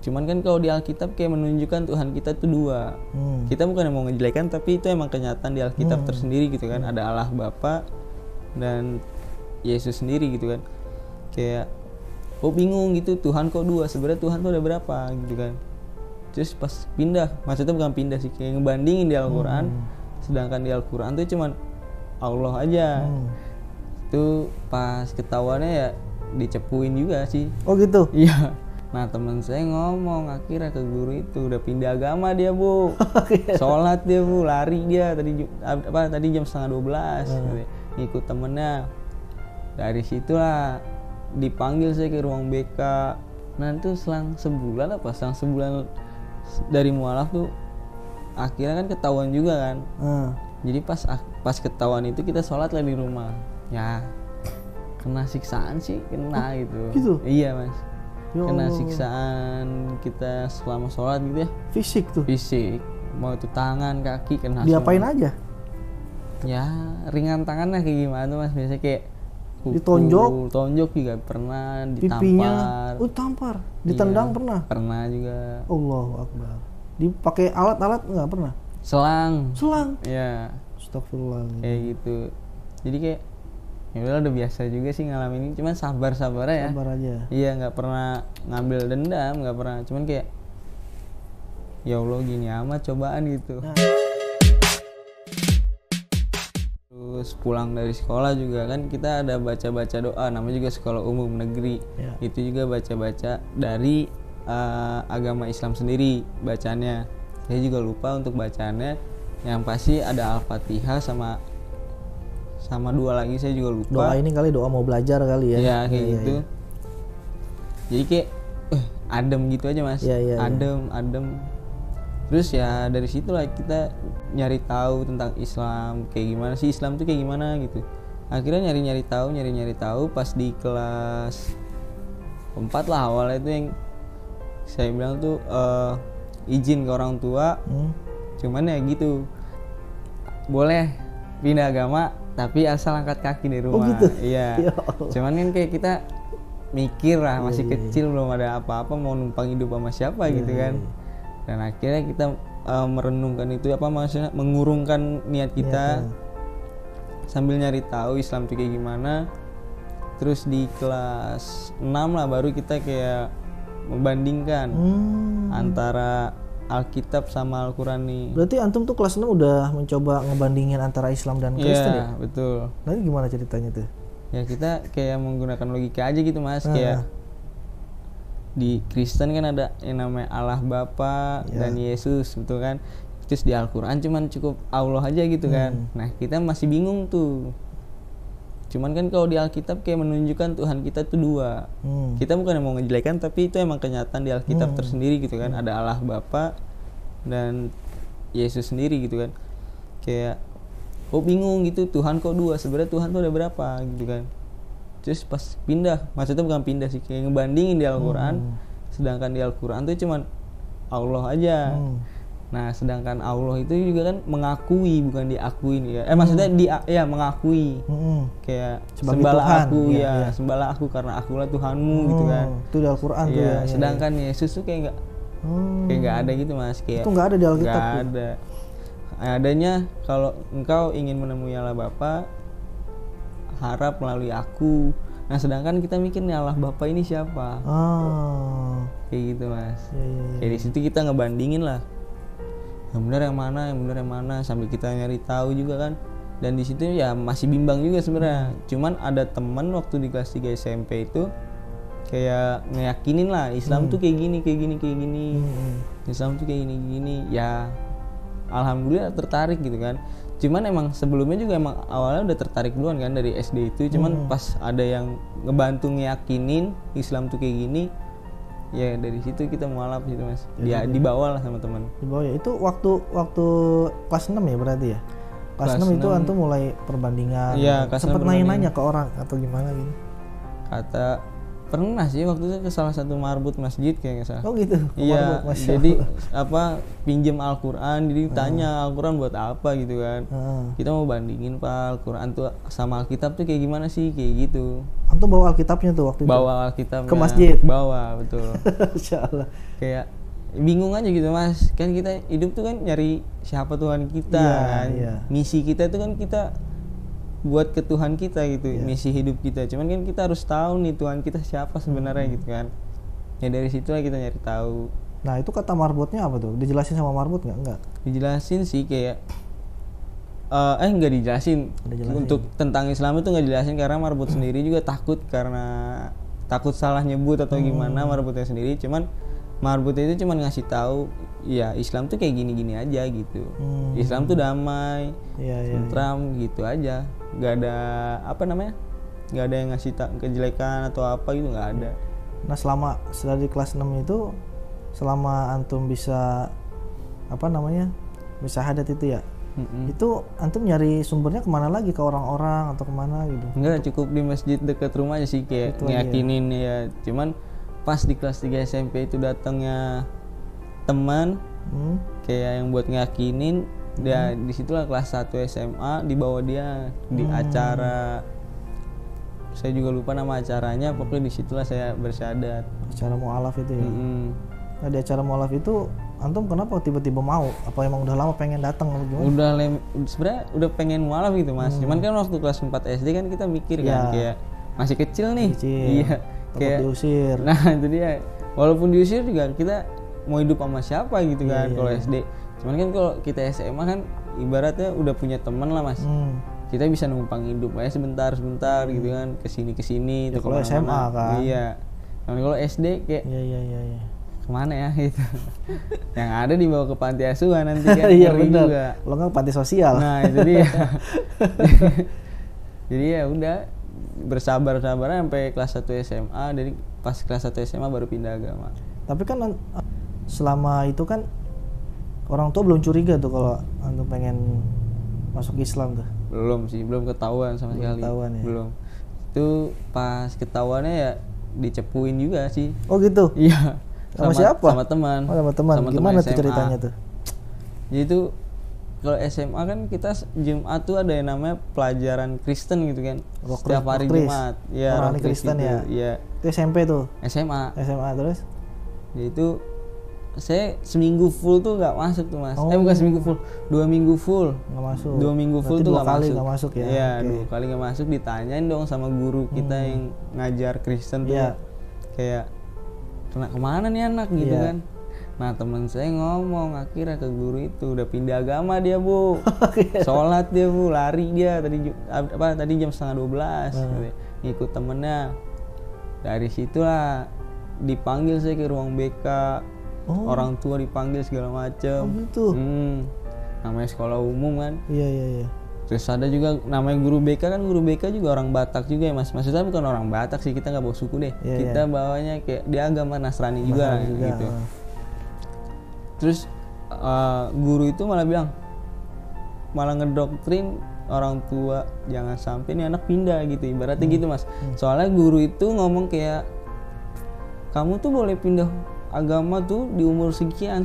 Cuman kan kalau di Alkitab kayak menunjukkan Tuhan kita tuh dua. Kita bukan mau ngejelekan, tapi itu emang kenyataan di Alkitab tersendiri gitu kan. Ada Allah Bapa dan Yesus sendiri gitu kan. Kayak bingung gitu, Tuhan kok dua, sebenarnya Tuhan tuh ada berapa gitu kan. Terus pas pindah, maksudnya bukan pindah sih, kayak ngebandingin di Al-Quran. Sedangkan di Al-Quran tuh cuman Allah aja. Itu pas ketahuannya ya dicepuin juga sih. Oh gitu? Iya. Nah teman saya ngomong akhirnya ke guru itu udah pindah agama dia bu, sholat dia bu, lari dia tadi jam 11:30 ngikut temennya. Dari situlah dipanggil saya ke ruang BK. Nah itu selang sebulan dari mualaf tuh akhirnya kan ketahuan juga kan. Jadi pas ketahuan itu kita sholat lah di rumah. Ya kena siksaan sih, kena gitu. Iya mas. Ya kena Allah. Siksaan kita selama sholat gitu ya. Fisik tuh? Fisik, mau itu tangan, kaki kena. Diapain semua. aja? Ya ringan tangannya kayak gimana tuh mas, biasanya kayak pukul, tonjok juga pernah, ditampar. Pipinya, tampar, ditendang Iya, pernah? Pernah juga. Allahu Akbar. Dipakai alat-alat nggak pernah? Selang. Ya. Astagfirullah. Kayak gitu. Jadi kayak ya udah biasa juga sih ngalamin ini, cuman sabar ya. Sabar aja. Iya, nggak pernah ngambil dendam, nggak pernah, cuman kayak ya Allah gini amat cobaan gitu. Terus pulang dari sekolah juga kan kita ada baca-baca doa, namanya juga sekolah umum negeri. Itu juga baca-baca dari agama Islam sendiri bacanya. Saya juga lupa untuk bacaannya, yang pasti ada Al-Fatihah sama dua lagi saya juga lupa. Doa ini kali doa mau belajar kali ya. Iya kayak gitu. Jadi kayak adem gitu aja mas. Adem. Terus ya dari situlah kita nyari tahu tentang Islam, kayak gimana sih Islam tuh kayak gimana gitu. Akhirnya nyari tahu pas di kelas 4 lah awalnya itu yang saya bilang tuh izin ke orang tua. Cuman ya gitu, boleh pindah agama tapi asal angkat kaki di rumah. Oh gitu? Iya. Cuman kan kayak kita mikir lah, masih kecil, belum ada apa-apa, mau numpang hidup sama siapa gitu kan. Dan akhirnya kita merenungkan itu, maksudnya mengurungkan niat kita sambil nyari tahu Islam itu kayak gimana. Terus di kelas 6 lah baru kita kayak membandingkan antara Alkitab sama Al-Quran nih. Berarti antum tuh kelas 6 udah mencoba ngebandingin antara Islam dan Kristen ya? Iya, betul. Nanti gimana ceritanya tuh? Ya kita kayak menggunakan logika aja gitu mas. Kayak di Kristen kan ada yang namanya Allah Bapa dan Yesus, betul kan? Terus di Al-Quran cuman cukup Allah aja gitu kan. Nah kita masih bingung tuh. Cuman kan kalau di Alkitab kayak menunjukkan Tuhan kita tuh dua. Kita bukan mau ngejelekan, tapi itu emang kenyataan di Alkitab tersendiri gitu kan. Ada Allah Bapa dan Yesus sendiri gitu kan. Kayak bingung gitu, Tuhan kok dua, sebenarnya Tuhan tuh ada berapa gitu kan. Terus pas pindah, maksudnya bukan pindah sih, kayak ngebandingin di Al-Quran. Sedangkan di Al-Quran tuh cuman Allah aja. Nah, sedangkan Allah itu juga kan mengakui, bukan diakuin ya. Maksudnya mengakui. Kayak sembahlah aku ya, sembahlah aku karena akulah Tuhanmu gitu kan. Itu di Al-Qur'an tuh ya. Sedangkan Yesus tuh kayak enggak ada gitu Mas, kayak itu enggak ada di Alkitab. Enggak ada. Adanya kalau engkau ingin menemui Allah Bapa, harap melalui aku. Nah, sedangkan kita mikir nih Allah Bapa ini siapa? Kayak gitu Mas. Kayak di situ kita ngebandingin lah. Yang benar yang mana sambil kita nyari tahu juga kan. Dan di situ ya masih bimbang juga sebenarnya. Cuman ada teman waktu di kelas 3 SMP itu kayak ngeyakinin lah Islam tuh kayak gini. Islam tuh kayak gini. Ya alhamdulillah tertarik gitu kan. Cuman emang sebelumnya juga emang awalnya udah tertarik duluan kan dari SD itu. Cuman pas ada yang ngebantu ngeyakinin Islam tuh kayak gini, ya dari situ kita mualaf gitu Mas. Dia dibawa lah sama teman. Dibawa ya. Itu waktu kelas 6 ya berarti ya? Kelas 6 itu antum mulai perbandingan. Iya, sempat nanya-nanya ke orang atau gimana gitu? Kata pernah sih waktu itu ke salah satu marbut masjid kayaknya salah. Oh gitu. Iya. Jadi pinjam Al-Qur'an, jadi tanya Al-Qur'an buat apa gitu kan. Kita mau bandingin Pak Al-Qur'an tuh sama Alkitab tuh kayak gimana sih, kayak gitu. antum bawa Alkitabnya tuh waktu itu? Bawa Alkitab ke masjid? Bawa, betul. Insyaallah. Kayak bingung aja gitu mas, kan kita hidup tuh kan nyari siapa Tuhan kita kan. Misi kita itu kan kita buat ke Tuhan kita gitu, misi hidup kita. Cuman kan kita harus tahu nih Tuhan kita siapa sebenarnya gitu kan. Ya dari situlah kita nyari tahu. Nah itu kata marbotnya apa tuh? Dijelasin sama marbot nggak? Enggak. Dijelasin sih kayak nggak dijelasin. Untuk tentang Islam itu nggak dijelasin karena marbot sendiri juga takut karena takut salah nyebut atau gimana marbotnya sendiri. Cuman marbotnya itu cuman ngasih tahu ya Islam tuh kayak gini-gini aja gitu. Islam tuh damai, tentram gitu aja. Nggak ada nggak ada yang ngasih kejelekan atau apa gitu, nggak ada. Nah selama di kelas 6 itu, selama antum bisa bisa syahadat itu ya, itu antum nyari sumbernya kemana lagi, ke orang-orang atau kemana gitu? Enggak, cukup di masjid dekat rumah aja sih kayak ngeyakinin ya. Cuman pas di kelas 3 SMP itu datangnya teman kayak yang buat ngeyakinin dia. Disitulah kelas 1 SMA dibawa dia di acara, saya juga lupa nama acaranya, pokoknya disitulah saya bersyahadat. Acara mu'alaf itu ya. Nah di acara mu'alaf itu antum kenapa tiba-tiba mau? Apa emang udah lama pengen datang? Sebenarnya udah pengen mu'alaf gitu mas. Cuman kan waktu kelas 4 SD kan kita mikir kan kayak masih kecil nih. Iya. Kayak diusir. Nah itu dia. Walaupun diusir juga kita mau hidup sama siapa gitu kan kalau SD. Cuman kan kalau kita SMA kan ibaratnya udah punya teman lah mas. Kita bisa numpang hidup aja sebentar gitu kan, kesini ya, kalau SMA kan. Iya. Nah kalau SD kayak iya. Kemana ya gitu. Yang ada dibawa ke panti asuhan nanti kan. Iya benar. Lo nggak panti sosial. Nah itu dia. Jadi ya udah bersabar sampai kelas 1 SMA. Jadi pas kelas 1 SMA baru pindah agama. Tapi kan selama itu kan orang tua belum curiga tuh kalau antum pengen masuk Islam tuh? Belum sih, belum ketahuan sama sekali. Belum. Itu pas ketahuannya ya dicepuin juga sih. Oh gitu? Iya. Sama siapa? Sama teman. Oh, sama teman. Gimana tuh ceritanya tuh? Jadi tuh kalau SMA kan kita Jumat tuh ada yang namanya pelajaran Kristen gitu kan. Setiap hari Jumat. Ya, orang Kristen gitu. Ya. Itu SMP tuh. SMA terus? Jadi itu saya seminggu full tuh nggak masuk tuh mas. Bukan seminggu full, 2 minggu full. Nggak masuk. 2 minggu full tuh nggak masuk ya? Iya, 2 kali nggak masuk. Ditanyain dong sama guru kita yang ngajar Kristen tuh. Kayak kemana nih anak gitu kan. Nah teman saya ngomong akhirnya ke guru itu udah pindah agama dia bu. Sholat dia bu, lari dia tadi jam 11:30 gitu. Ngikut temennya. Dari situlah dipanggil saya ke ruang BK. Orang tua dipanggil segala macem. Gitu. Namanya sekolah umum kan. Iya. Terus ada juga namanya guru BK kan, guru BK juga orang Batak juga ya mas. Maksudnya bukan orang Batak sih, kita nggak bawa suku deh. Kita bawanya kayak dia agama Nasrani juga gitu. Terus guru itu malah ngedoktrin orang tua jangan sampai nih anak pindah gitu, ibaratnya gitu mas. Soalnya guru itu ngomong kayak kamu tuh boleh pindah agama tuh di umur sekian,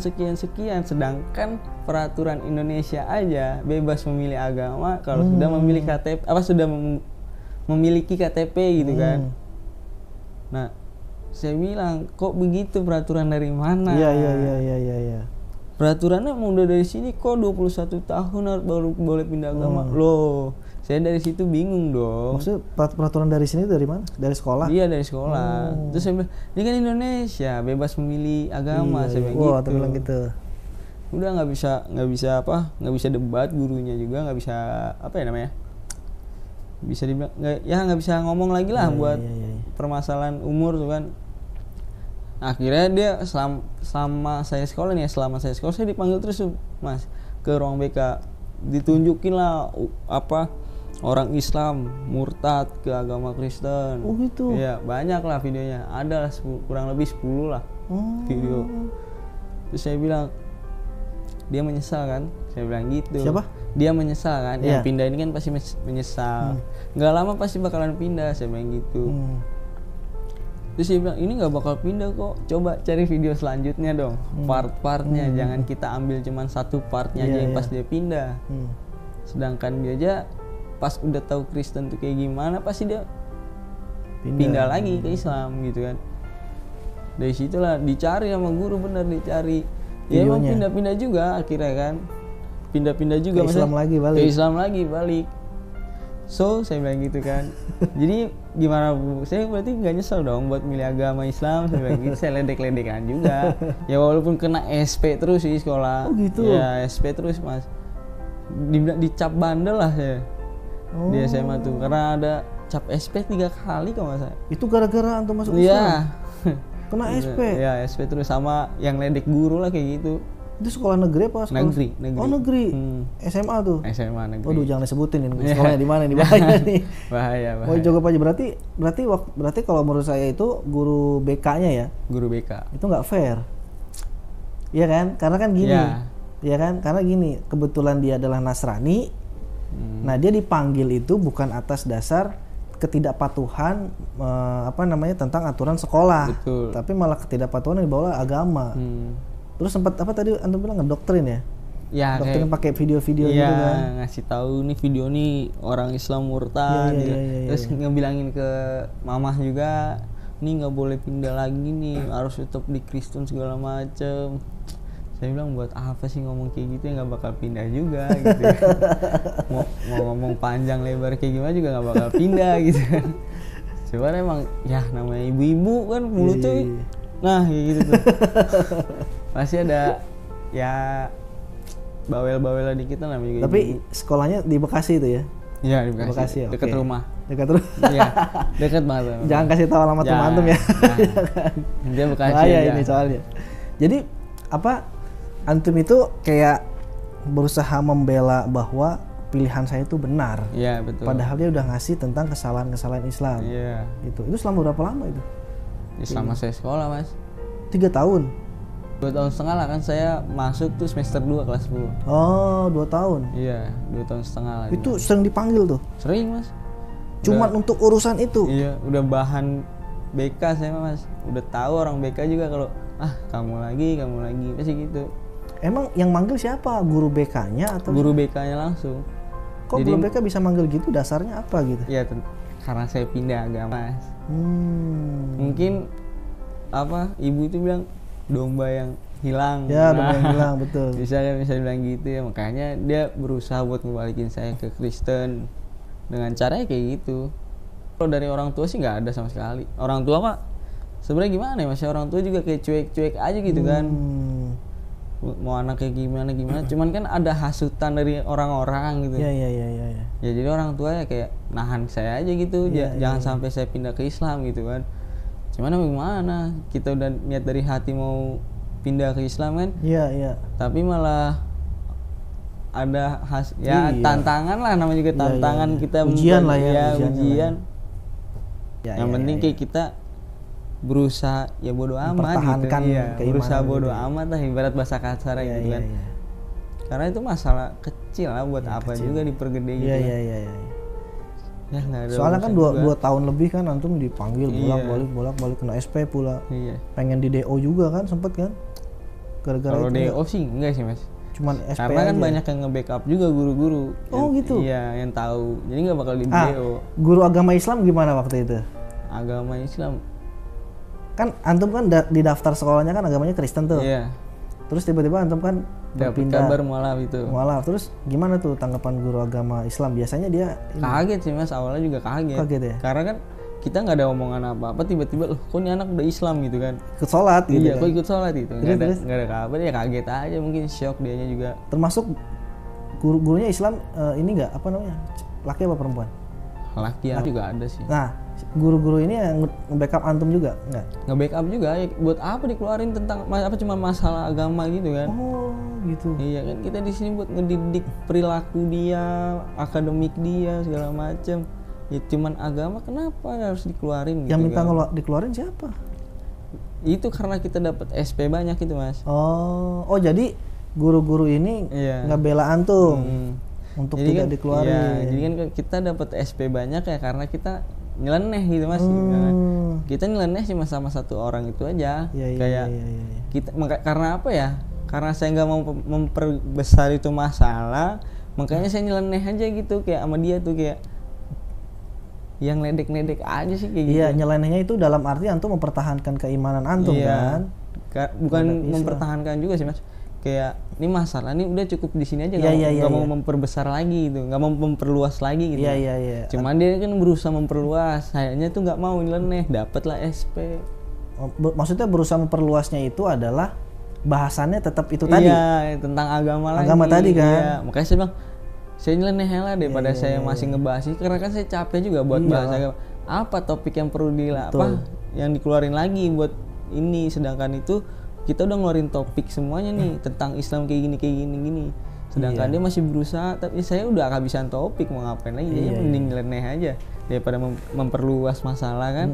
sedangkan peraturan Indonesia aja bebas memilih agama kalau sudah memilih KTP memiliki KTP gitu kan. Nah saya bilang kok begitu, peraturan dari mana? Iya. Peraturannya emang udah dari sini kok, 21 tahun baru boleh pindah agama. Loh, saya dari situ bingung dong. Maksudnya peraturan dari sini dari mana? Dari sekolah? Iya dari sekolah. Terus saya bilang, ini kan Indonesia, bebas memilih agama. Saya bilang gitu. Aku bilang gitu. Udah nggak bisa debat, gurunya juga nggak bisa bisa dibilang nggak bisa ngomong lagi lah buat permasalahan umur tuh kan. Akhirnya dia selama saya sekolah saya dipanggil terus mas ke ruang BK, ditunjukin lah orang Islam murtad ke agama Kristen. Oh gitu. Iya banyak lah videonya, ada lah kurang lebih 10 lah video. Terus saya bilang dia menyesal kan, saya bilang gitu. Siapa? Dia menyesal kan, yang pindah ini kan pasti menyesal. Nggak lama pasti bakalan pindah, saya bilang gitu. Terus dia bilang ini nggak bakal pindah kok, coba cari video selanjutnya dong, part-partnya, jangan kita ambil cuman satu partnya aja yang pas dia pindah. Sedangkan dia aja pas udah tahu Kristen tuh kayak gimana pasti dia pindah lagi ke Islam gitu kan. Dari situlah dicari sama guru, bener dicari. Ya emang pindah-pindah juga akhirnya kan. Pindah-pindah juga ke Islam lagi balik. Ke Islam lagi balik. So saya bilang gitu kan. Jadi gimana Bu? Saya berarti nggak nyesel dong buat milih agama Islam. Saya bilang gitu. Saya ledek-ledekan juga. Ya walaupun kena SP terus sih sekolah. Oh gitu. Ya SP terus Mas. Dicap bandel lah saya. Di SMA tuh karena ada cap SP 3 kali kalau nggak salah. Itu gara-gara antum masuk Islam? Iya. Kena SP? Iya SP terus sama yang ledek guru lah kayak gitu. Itu sekolah negeri apa sekolah? Negeri. Oh negeri. SMA tuh? SMA negeri. Waduh jangan disebutin ini sekolahnya di mana nih, bahaya nih. Bahaya. Oh cukup aja, berarti kalau menurut saya itu guru BK-nya ya? Guru BK. Itu nggak fair. Iya kan? Karena kan gini. Iya kan? Karena gini, kebetulan dia adalah Nasrani. Nah, dia dipanggil itu bukan atas dasar ketidakpatuhan tentang aturan sekolah. Betul. Tapi malah ketidakpatuhan yang dibawa agama. Terus sempat apa tadi antum bilang ngedoktrin ya? Ya, doktrin pakai video-video gitu kan. Ngasih tahu nih video nih orang Islam murtad terus ngebilangin ke mamah juga nih nggak boleh pindah lagi nih, harus tetap di Kristen segala macem. Saya bilang buat apa sih ngomong kayak gitu, ya nggak bakal pindah juga gitu. mau ngomong panjang lebar kayak gimana juga nggak bakal pindah gitu kan. Cuman emang ya namanya ibu-ibu kan mulutnya nah kayak gitu tuh. Pasti ada ya bawel-bawel dikit lah namanya. Tapi ibu. Sekolahnya di Bekasi itu ya? Iya di Bekasi. Dekat rumah. Dekat rumah. Iya, dekat banget. Jangan kasih tahu alamat rumah antum ya. Dia Bekasi. Bahaya ini soalnya. Jadi apa? Antum itu kayak berusaha membela bahwa pilihan saya itu benar. Iya betul. Padahal dia udah ngasih tentang kesalahan-kesalahan Islam. Iya. Itu selama berapa lama itu? Selama saya sekolah Mas. 3 tahun. 2 tahun setengah lah kan, saya masuk tuh semester 2 kelas 10. Oh 2 tahun. Iya 2 tahun setengah lah. Itu sering dipanggil tuh? Sering Mas. Cuman untuk urusan itu? Iya udah bahan BK saya Mas. Udah tahu orang BK juga kalau kamu lagi pasti gitu. Emang yang manggil siapa? Guru BK-nya atau? Guru BK-nya langsung. Kok guru BK bisa manggil gitu? Dasarnya apa gitu? Iya, karena saya pindah agama. Mungkin ibu itu bilang domba yang hilang. Ya, domba yang hilang, betul. Bisa bilang gitu ya, makanya dia berusaha buat ngebalikin saya ke Kristen dengan caranya kayak gitu. Kalau dari orang tua sih nggak ada sama sekali. Orang tua Pak sebenarnya gimana ya Mas? Orang tua juga kayak cuek-cuek aja gitu kan. Mau anaknya gimana cuman kan ada hasutan dari orang-orang gitu. Iya. Ya jadi orang tua ya kayak nahan saya aja gitu, jangan sampai saya pindah ke Islam gitu kan. Cuman gimana, kita udah niat dari hati mau pindah ke Islam kan. Iya. Tapi malah ada tantangan lah, namanya juga tantangan. Kita ujian lah ya. Ujian. Yang penting kayak kita berusaha ya bodo amat gitu. Iya, berusaha bodo amat lah, ibarat bahasa kasar gitu kan. Karena itu masalah kecil lah, buat apa kecil juga dipergede gitu. Iya. Ya, ada soalnya kan 2 tahun lebih kan antum dipanggil bolak-balik kena SP pula. Iya. Pengen di DO juga kan, sempet kan? Gara-gara kalau DO sih enggak sih Mas. Cuman SP karena kan aja. Banyak yang nge-backup juga guru-guru. Oh gitu? Iya, yang tahu. Jadi nggak bakal di DO. Guru agama Islam gimana waktu itu? Agama Islam kan antum kan di daftar sekolahnya kan agamanya Kristen tuh. Iya. Terus tiba-tiba antum kan berpindah kabar mualaf. Terus gimana tuh tanggapan guru agama Islam? Biasanya dia kaget sih Mas, awalnya juga kaget ya. Karena kan kita nggak ada omongan apa-apa, tiba-tiba loh kok ini anak udah Islam gitu kan. Ikut sholat gitu. Iya, kan? kok ikut sholat gitu. Nggak ada kabar, ya kaget aja, mungkin shock dianya juga. Termasuk gurunya Islam ini nggak laki apa perempuan? Laki juga ada sih. Nah, guru-guru ini yang nge-backup antum juga nggak? Nge-backup juga ya, buat apa dikeluarin tentang cuma masalah agama gitu kan. Oh gitu. Iya kan, kita di sini buat ngedidik perilaku dia, akademik dia segala macem. Ya cuman agama, kenapa harus dikeluarin gitu. Yang minta dikeluarin siapa? Itu karena kita dapat SP banyak itu Mas. Oh jadi guru-guru ini nggak bela antum untuk jadi tidak dikeluarin. Iya, jadi kan kita dapat SP banyak ya karena kita nyeleneh gitu Mas. Kita nyeleneh cuma sama 1 orang itu aja. Iya. Kita karena apa ya? Karena saya nggak mau memperbesar itu masalah, makanya saya nyeleneh aja gitu kayak sama dia tuh kayak yang ledek-ledek aja sih kayak gitu. Iya, nyelenehnya itu dalam arti antum mempertahankan keimanan antum kan. Bukan mempertahankan juga sih Mas. Kayak ini masalah ini udah cukup di sini aja, nggak mau memperbesar lagi gitu, nggak mau memperluas lagi gitu. Iya. Cuman dia kan berusaha memperluas, sayanya tuh nggak mau nyeleneh, dapatlah SP. Maksudnya berusaha memperluasnya itu adalah bahasannya tetap itu tadi. Iya, tentang agama lagi. Agama tadi kan. Iya, makanya saya bilang saya nyeleneh lah daripada saya masih ngebahas ini, karena kan saya capek juga buat bahas agama. Apa topik yang perlu yang dikeluarin lagi buat ini, sedangkan itu kita udah ngeluarin topik semuanya nih tentang Islam kayak gini. Sedangkan dia masih berusaha, tapi saya udah kehabisan topik, mau ngapain lagi? Jadi mending nyeleneh aja daripada memperluas masalah kan.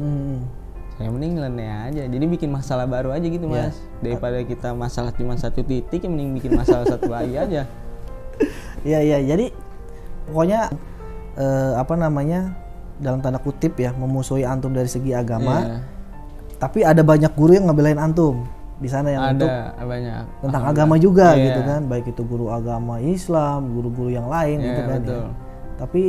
Saya mending nyeleneh aja. Jadi bikin masalah baru aja gitu Mas. Daripada kita masalah cuma satu titik, ya mending bikin masalah satu lagi aja. Iya. Jadi pokoknya dalam tanda kutip ya, memusuhi antum dari segi agama. Tapi ada banyak guru yang ngebelain antum di sana yang banyak tentang agama juga gitu kan, baik itu guru agama Islam, guru-guru yang lain gitu kan. Betul. Ya. Tapi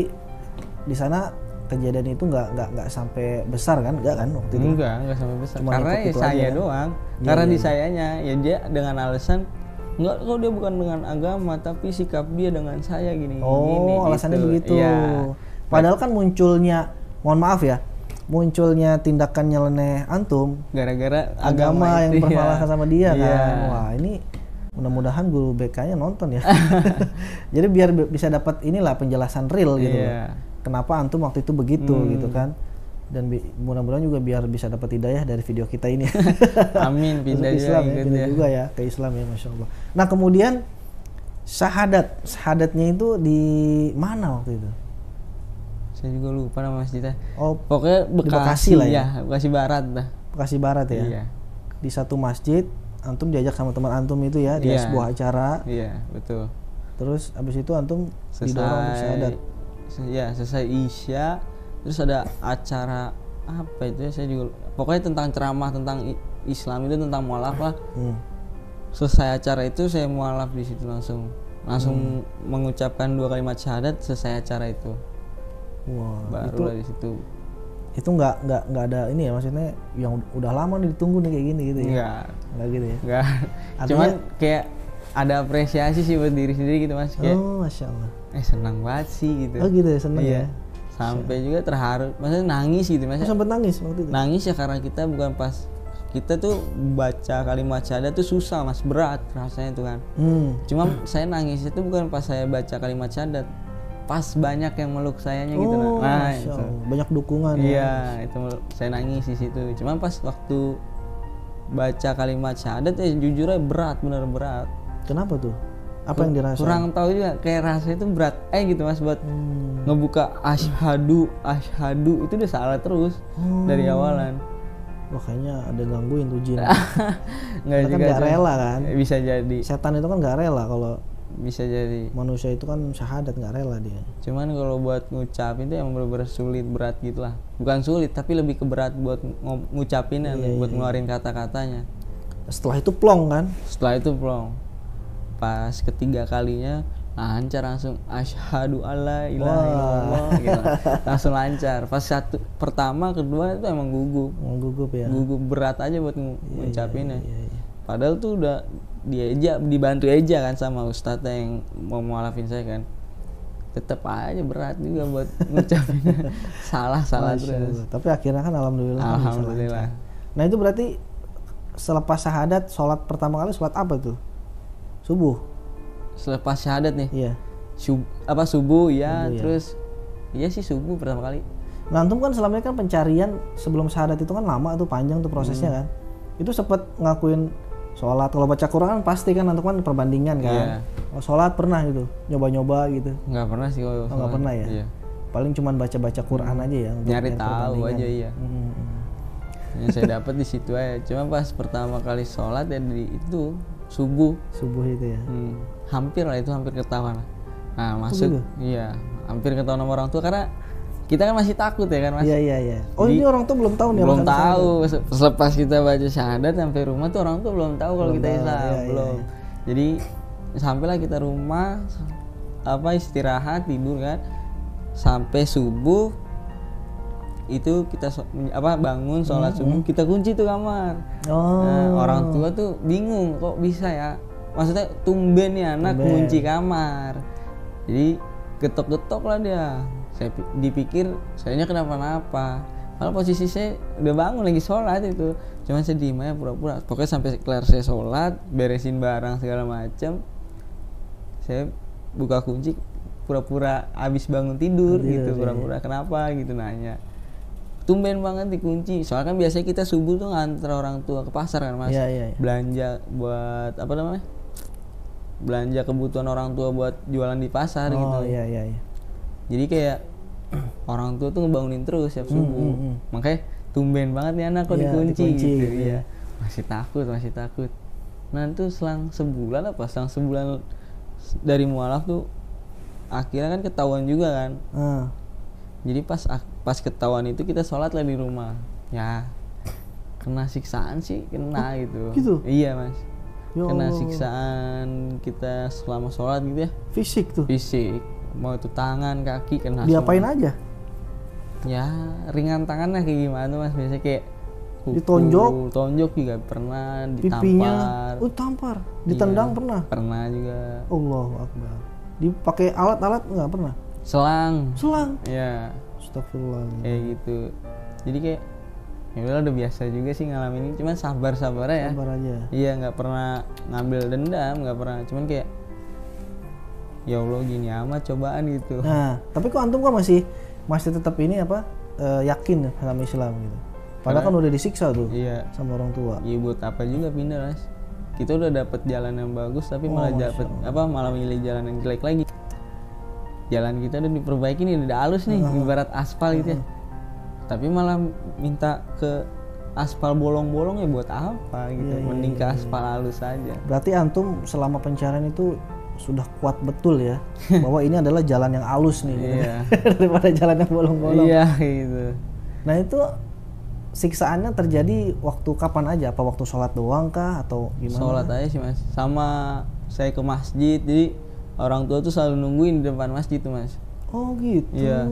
di sana kejadian itu nggak sampai besar kan, nggak kan waktu itu? Enggak sampai besar. Cuma karena saya kan? doang. Karena di sayanya ya dia dengan alasan enggak, kok dia bukan dengan agama tapi sikap dia dengan saya gini. Alasannya gitu. begitu. Ya. Padahal kan munculnya tindakan nyeleneh antum gara-gara agama yang dipermasalahkan sama dia kan. Wah, ini mudah-mudahan guru BK-nya nonton ya. Jadi biar bisa dapat inilah penjelasan real gitu. Kenapa antum waktu itu begitu gitu kan. Dan mudah-mudahan juga biar bisa dapat hidayah dari video kita ini. Amin, pindah juga ya ke Islam ya, Masya Allah. Nah kemudian syahadatnya itu di mana waktu itu? Saya juga lupa nama masjidnya. di Pokoknya Bekasi lah ya. Bekasi Barat dah. Bekasi Barat ya. Iya. Di satu masjid, antum diajak sama teman antum itu ya di sebuah acara. Iya, betul. Terus abis itu antum didorong untuk syahadat. Ya, selesai Isya, terus ada acara apa itu ya, saya juga pokoknya tentang ceramah tentang Islam itu, tentang mualaf lah. Selesai acara itu saya mualaf di situ langsung mengucapkan 2 kalimat syahadat, selesai acara itu. Wah, baru di situ. Itu nggak ada ini ya, maksudnya yang udah lama nih ditunggu nih kayak gini gitu ya? Nggak gitu ya? Nggak. Cuman kayak ada apresiasi sih buat diri sendiri gitu Mas. Kayak, Masya Allah. Senang banget sih gitu. Oh gitu ya, senang ya? Sampai juga terharu, maksudnya nangis gitu Mas. Sempet nangis waktu itu? Nangis ya karena kita bukan pas kita tuh baca kalimat syahadat tuh susah Mas, berat rasanya tuh kan. Cuma saya nangis itu bukan pas saya baca kalimat syahadat, pas banyak yang meluk sayanya gitu. Nah itu banyak dukungan. Iya, itu saya nangis di situ. Cuma pas waktu baca kalimat syahadat ya jujur aja berat, bener berat. Kenapa tuh? Apa yang dirasain? Kurang tahu juga, kayak rasanya itu berat gitu Mas, buat ngebuka asyhadu itu udah salah terus dari awalan. Wah, kayaknya ada gangguin tuh jin. Nggak juga kan nggak rela kan? Bisa jadi. Setan itu kan nggak rela kalau. Bisa jadi. Manusia itu kan syahadat nggak rela dia. Cuman kalau buat ngucapin itu yang bener-bener sulit, berat gitulah. Bukan sulit tapi lebih ke berat buat ngucapinnya, buat ngeluarin kata-katanya. Setelah itu plong kan? Setelah itu plong. Pas ketiga kalinya lancar langsung asyhadu alla ilaha illallah gitu. Langsung lancar. Pas pertama kedua itu emang gugup ya. Gugup berat aja buat ngucapinnya. Padahal tuh udah dibantu eja kan sama ustadznya yang mau mualafin saya kan. Tetep aja berat juga buat ngucapinnya. salah terus. Tapi akhirnya kan alhamdulillah. Nah itu berarti selepas syahadat, sholat pertama kali sholat apa tuh? Subuh. Selepas syahadat nih. Iya. Subuh ya, terus iya sih subuh pertama kali. Nah, antum kan selama ini kan pencarian sebelum syahadat itu kan lama tuh, panjang tuh prosesnya kan. Itu sempet ngakuin sholat. Kalau baca Quran kan pasti kan antum kan perbandingan kan. Oh, sholat pernah gitu, nyoba-nyoba gitu. Nggak pernah sih kalau nggak pernah ya. Iya. Paling cuman baca-baca Quran aja ya. Nyari tahu aja iya. Yang saya dapat di situ aja. Cuma pas pertama kali sholat ya di itu subuh itu ya. Hampir ketahuan. Nah, masuk iya, hampir ketahuan sama orang tua karena kita kan masih takut ya kan Mas. Iya. Oh, jadi, ini orang tua belum tahu nih. Belum tahu. Selepas kita baca syahadat sampai rumah tuh orang tua belum tahu kalau kita Islam, belum. Iya. Jadi sampailah kita rumah istirahat tidur kan. Sampai subuh itu kita bangun sholat subuh kita kunci tuh kamar. Nah, orang tua tuh bingung kok bisa ya, maksudnya tumben nih anak kunci kamar. Jadi getok-getok lah dia. Saya dipikir sayanya kenapa-napa. Kalau posisi saya udah bangun lagi sholat itu, cuman saya diem aja pura-pura. Pokoknya sampai kelar saya sholat, beresin barang segala macam, saya buka kunci, pura-pura abis bangun tidur gitu, pura-pura kenapa gitu nanya. Tumben banget dikunci. Soalnya kan biasanya kita subuh tuh nganter orang tua ke pasar kan mas, belanja buat apa namanya? Belanja kebutuhan orang tua buat jualan di pasar gitu. Iya. Jadi kayak orang tua tuh ngebangunin terus siap subuh. Makanya tumben banget nih anak kok dikunci gitu. Iya. Masih takut. Nah itu selang sebulan dari mualaf tuh akhirnya kan ketahuan juga kan. Jadi pas ketahuan itu kita sholat lah di rumah. Ya kena siksaan sih, kena gitu. Iya mas. Kena siksaan kita selama sholat gitu ya. Fisik tuh? Fisik, mau itu tangan, kaki kena. Diapain semua. aja? Ya ringan tangannya kayak gimana mas, biasanya kayak tonjok juga pernah, ditampar. Pipinya, tampar, ditendang pernah? Pernah juga. Allahu Akbar. Dipakai alat-alat nggak pernah? Selang? Ya. Astagfirullah. Kayak gitu. Jadi kayak ya udah biasa juga sih ngalamin ini, cuman sabar aja. Sabar aja. Iya, nggak pernah ngambil dendam, nggak pernah, cuman kayak ya Allah gini amat cobaan gitu. Nah tapi kok antum masih tetap ini yakin sama Islam gitu, padahal kan udah disiksa tuh sama orang tua. Iya, buat apa juga pindah mas, kita udah dapet jalan yang bagus tapi malah milih jalan yang jelek lagi. Jalan kita udah diperbaiki nih, udah halus nih, ibarat aspal gitu ya. Tapi malah minta ke aspal bolong-bolong ya buat apa gitu. Mending ke aspal halus aja. Berarti antum selama pencarian itu sudah kuat betul ya bahwa ini adalah jalan yang halus nih gitu. Daripada jalan yang bolong-bolong. Iya gitu. Nah itu siksaannya terjadi waktu kapan aja? Apa waktu sholat doang kah atau gimana? Sholat aja sih mas. Sama saya ke masjid, jadi orang tua tuh selalu nungguin di depan masjid tuh mas. Oh gitu. Iya.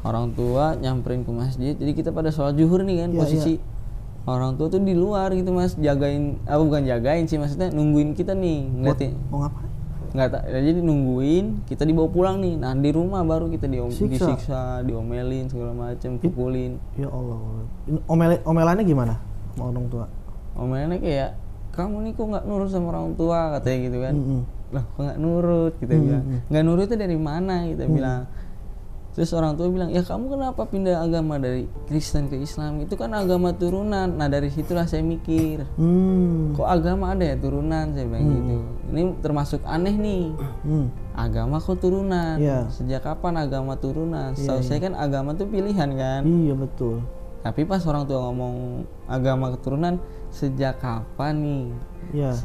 Orang tua nyamperin ke masjid. Jadi kita pada sholat zuhur nih kan, posisi orang tua tuh di luar gitu mas, jagain, bukan jagain sih, maksudnya nungguin kita nih, ngeliatin. Mau ngapain? Jadi nungguin kita dibawa pulang nih. Nah di rumah baru kita disiksa, diomelin segala macam, pukulin. Ya Allah. Omelannya gimana sama orang tua? Omelannya kayak kamu nih kok nggak nurut sama orang tua, katanya gitu kan. Lah kok nggak nurut, kita bilang. Nggak nurutnya dari mana, kita bilang. Terus orang tua bilang, ya kamu kenapa pindah agama dari Kristen ke Islam? Itu kan agama turunan. Nah dari situlah saya mikir, kok agama ada ya turunan, saya bilang gitu. Ini termasuk aneh nih. Agama kok turunan? Sejak kapan agama turunan? Setahu saya kan agama tuh pilihan kan? Iya betul. Tapi pas orang tua ngomong agama keturunan, sejak kapan nih?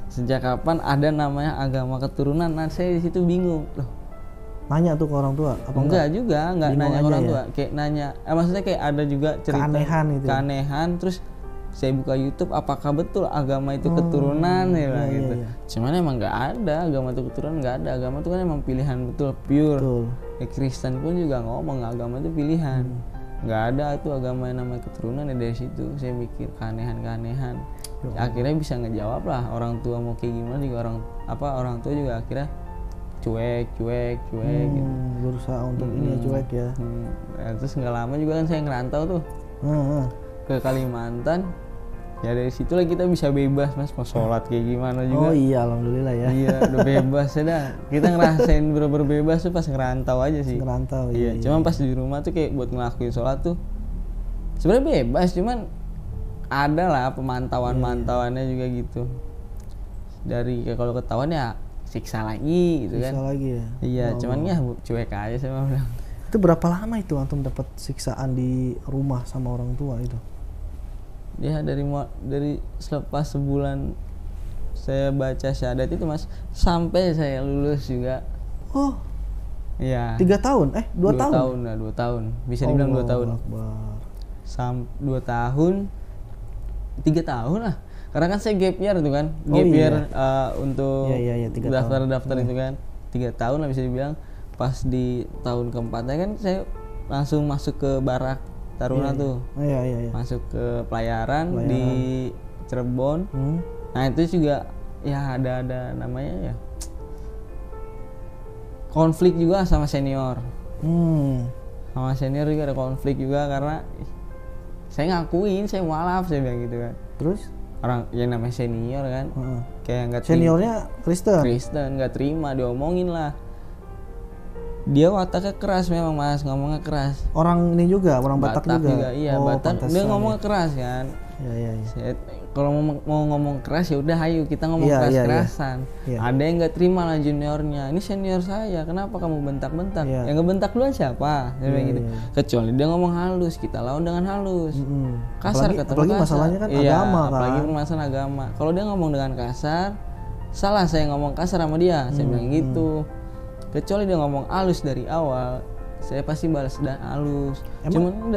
Sejak kapan ada namanya agama keturunan? Nah saya di situ bingung. Loh, nanya tuh ke orang tua? Apa enggak nanya ke orang tua, kayak nanya. Maksudnya kayak ada juga cerita keanehan. Terus saya buka YouTube, apakah betul agama itu keturunan ya gitu. Cuman emang nggak ada agama itu keturunan, nggak ada. Agama itu kan emang pilihan betul, pure. Kristen pun juga ngomong agama itu pilihan. Nggak ada itu agama yang namanya keturunan. Ya dari situ saya mikir keanehan. Akhirnya bisa ngejawab lah orang tua mau kayak gimana juga, orang tua juga akhirnya cuek gitu. Berusaha untuk ini cuek ya. Terus nggak lama juga kan saya ngerantau tuh ke Kalimantan. Ya dari situlah kita bisa bebas mas, mau sholat kayak gimana juga. Oh iya, alhamdulillah ya. Iya udah bebas ya dah. Kita ngerasain bener-bener bebas tuh pas ngerantau aja sih. Iya. Cuman pas di rumah tuh kayak buat ngelakuin sholat tuh sebenarnya bebas, cuman ada lah pemantauannya juga gitu. Dari kalau ketahuan ya siksa lagi gitu kan. Siksa lagi ya. Iya, cuman ya cuek aja saya bilang. Itu berapa lama itu antum dapat siksaan di rumah sama orang tua itu? Ya dari selepas sebulan saya baca syahadat itu mas, sampai saya lulus juga. Oh. Iya. 3 tahun? 2 tahun? 2 tahun. Bisa dibilang 2 tahun. 2 tahun. 3 tahun lah. Karena kan saya gap year tuh kan, untuk daftar itu kan 3 tahun lah bisa dibilang. Pas di tahun keempatnya kan saya langsung masuk ke barak Taruna tuh. Iya. Masuk ke pelayaran di Cirebon. Nah itu juga ya ada namanya ya konflik juga sama senior. Sama senior juga ada konflik juga karena saya ngakuin saya mualaf, saya bilang gitu kan. Terus orang yang namanya senior kan, kayak nggak seniornya Kristen nggak terima, diomongin lah. Dia wataknya keras memang Mas, ngomongnya keras. Orang ini juga, orang Batak juga. Iya, Batak. Dia ngomongnya keras kan. Iya. Kalau mau ngomong keras ya udah ayo kita ngomong keras-kerasan. Ada yang nggak terima lah juniornya. Ini senior saya, kenapa kamu bentak-bentak? Yang ngebentak duluan siapa? Gitu. Kecuali dia ngomong halus, kita lawan dengan halus. Kasar apalagi masalahnya kan agama kan. Apalagi permasalahan agama. Kalau dia ngomong dengan kasar, salah saya ngomong kasar sama dia. Saya bilang gitu. Kecuali dia ngomong halus dari awal, saya pasti balas dan halus. Cuman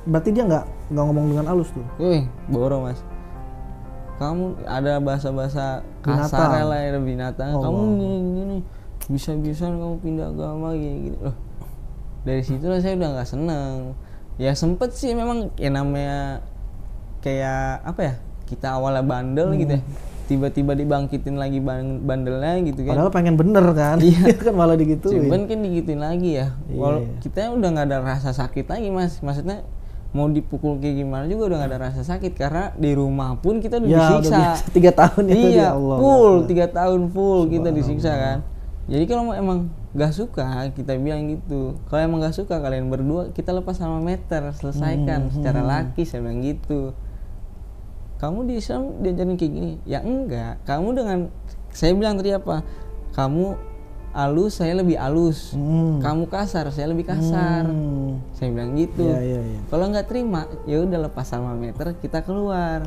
berarti dia nggak ngomong dengan halus tuh? Wih, boro Mas. Kamu ada bahasa-bahasa kasar lah ya, binatang. Kamu gini bisa-bisa kamu pindah agama gini. Loh, dari situ lah saya udah nggak seneng. Ya sempet sih memang ya namanya kayak apa ya, kita awalnya bandel gitu ya, tiba-tiba dibangkitin lagi bandelnya gitu kan. Padahal pengen bener kan. Iya. Kan malah digituin. Cuman kan digituin lagi ya. Walau kita udah nggak ada rasa sakit lagi Mas. Maksudnya mau dipukul kayak gimana juga udah nggak ada rasa sakit karena di rumah pun kita udah disiksa. 3 tahun ya. Iya, Allah, full 3 tahun full kita disiksa kan. Jadi kalau emang gak suka kita bilang gitu. Kalau emang gak suka kalian berdua kita lepas sama meter, selesaikan secara laki, saya bilang gitu. Kamu di Islam diajarin kayak gini? Ya enggak. Kamu dengan saya bilang tadi apa? Kamu halus, saya lebih halus. Kamu kasar, saya lebih kasar. Saya bilang gitu. Kalau nggak terima, ya udah lepas sama meter, kita keluar.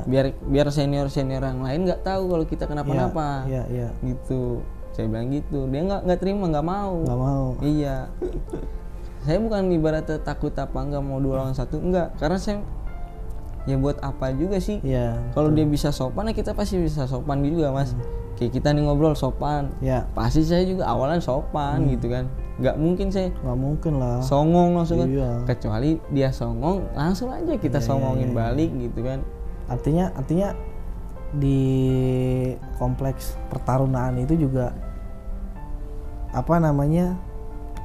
Biar senior yang lain nggak tahu kalau kita kenapa-napa. Gitu. Saya bilang gitu. Dia nggak terima, nggak mau. Iya. Saya bukan ibaratnya takut apa nggak mau 2 lawan 1, enggak. Karena saya ya buat apa juga sih? Kalau dia bisa sopan, ya kita pasti bisa sopan juga Mas. Kayak kita nih ngobrol sopan, pasti saya juga awalnya sopan gitu kan. Nggak mungkin lah songong langsung kan. Kecuali dia songong, langsung aja kita songongin balik gitu kan. Artinya di kompleks pertarungan itu juga apa namanya,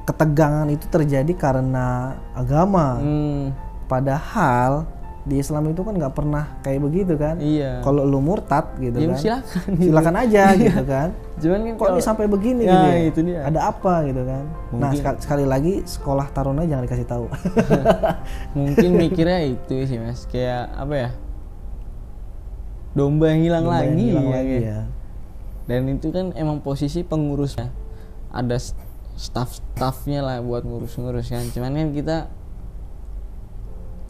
ketegangan itu terjadi karena agama. Padahal di Islam itu kan nggak pernah kayak begitu kan. Kalau lu murtad gitu kan, silakan aja gitu kan. Cuman kok ini sampai begini gitu ya? Itu dia. Ada apa gitu kan. Mungkin. Nah sekali lagi sekolah taruna jangan dikasih tahu. Mungkin mikirnya itu sih Mas, kayak apa ya, domba yang hilang lagi ya. Dan itu kan emang posisi pengurusnya, ada staff-staffnya lah buat ngurus-ngurus kan. Cuman kan kita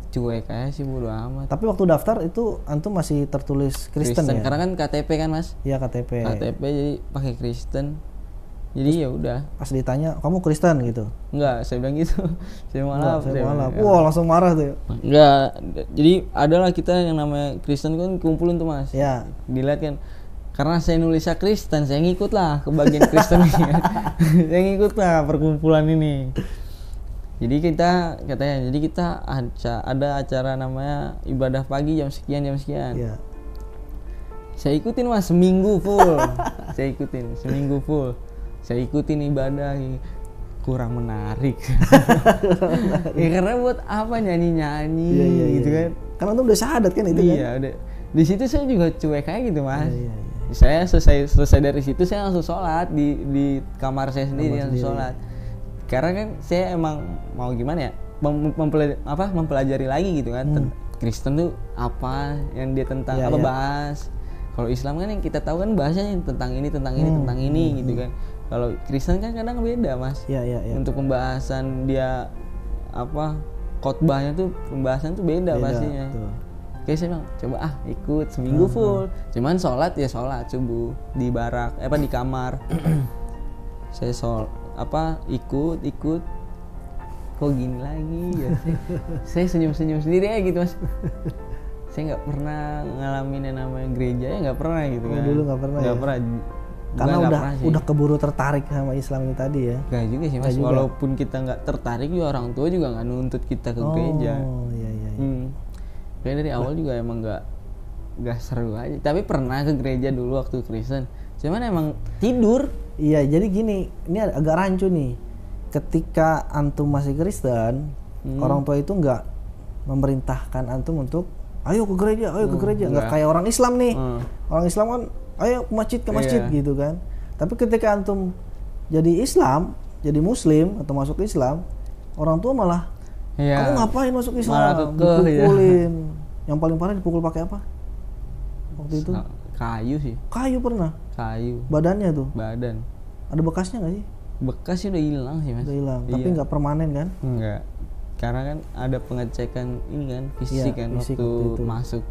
cuek aja sih, bodo amat. Tapi waktu daftar itu antum masih tertulis Kristen ya? Karena kan KTP kan Mas. Iya KTP jadi pakai Kristen. Jadi ya udah. Pas ditanya kamu Kristen gitu? Enggak, saya bilang gitu. Saya malah. Wah langsung marah tuh. Enggak. Jadi adalah kita yang namanya Kristen kan kumpulin tuh Mas. Iya. Dilihat kan. Karena saya nulisnya Kristen, saya ngikut lah ke bagian Kristen ini. Saya ngikut lah perkumpulan ini. Jadi kita ada acara namanya ibadah pagi jam sekian. Saya ikutin Mas seminggu full. Saya ikutin ibadah, kurang menarik. Ya karena buat apa nyanyi gitu kan? Karena tuh udah syahadat kan itu kan? Iya udah. Di situ saya juga cuek aja gitu Mas. Saya selesai dari situ saya langsung sholat di kamar saya sendiri langsung sholat. Karena kan saya emang mau gimana ya, mempelajari lagi gitu kan. Kristen tuh apa yang dia tentang bahas. Kalau Islam kan yang kita tahu kan bahasanya tentang ini gitu kan. Kalau Kristen kan kadang beda Mas. Untuk pembahasan dia khotbahnya tuh pembahasan tuh beda pastinya. Oke saya bilang coba ikut seminggu full. Cuman sholat subuh di barak di kamar. Saya ikut kok gini lagi ya. Saya senyum sendiri aja gitu Mas. Saya nggak pernah ngalamin yang namanya gereja ya, nggak pernah gitu kan. Dulu nggak pernah. Karena udah keburu tertarik sama Islam ini tadi ya. Gak juga sih mas, walaupun kita nggak tertarik juga orang tua juga nggak nuntut kita ke gereja. Iya. Kayak dari awal juga emang nggak seru aja. Tapi pernah ke gereja dulu waktu Kristen, cuman emang tidur. Iya, jadi gini, ini agak rancu nih. Ketika antum masih Kristen, orang tua itu nggak memerintahkan antum untuk ayo ke gereja, nggak kayak orang Islam nih. Orang Islam kan ayo ke masjid gitu kan. Tapi ketika antum jadi Islam, jadi Muslim atau masuk Islam, orang tua malah kamu ngapain masuk Islam? Dipukulin. Yang paling parah dipukul pakai apa? Waktu itu? Kayu sih. Kayu pernah? Kayu. Badannya tuh? Badan. Ada bekasnya nggak sih? Bekasnya udah hilang sih mas. Udah hilang, tapi nggak permanen kan? Enggak. Karena kan ada pengecekan ini kan fisik kan waktu masuk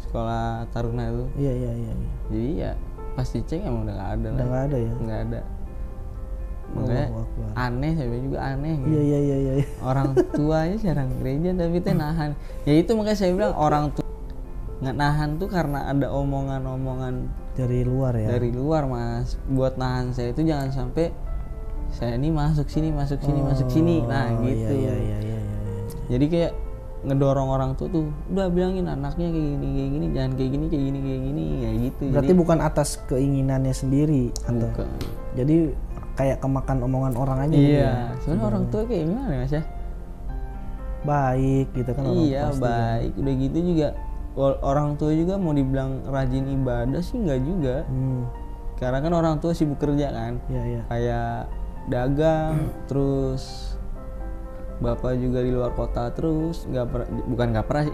sekolah taruna itu. Iya. Jadi ya pasti cek emang udah nggak ada. Udah nggak ada ya? Nggak ada. Makanya aneh, saya juga aneh. Gitu. Iya. Orang tuanya jarang gereja tapi teh nahan. Ya itu makanya saya bilang orang tua nggak nahan tuh karena ada omongan-omongan dari luar ya. Dari luar mas. Buat nahan saya itu jangan sampai saya ini masuk sini. Nah gitu. Iya. Jadi kayak ngedorong orang tua tuh udah bilangin anaknya kayak gini, jangan kayak gini ya gitu. Berarti jadi, bukan atas keinginannya sendiri atau jadi kayak kemakan omongan orang aja. Iya, sebenarnya orang tua kayak gimana mas ya? Baik gitu kan orang tua. Baik, udah gitu juga orang tua juga mau dibilang rajin ibadah sih nggak juga. Karena kan orang tua sibuk kerja kan. Iya. Kayak dagang, terus bapak juga di luar kota terus,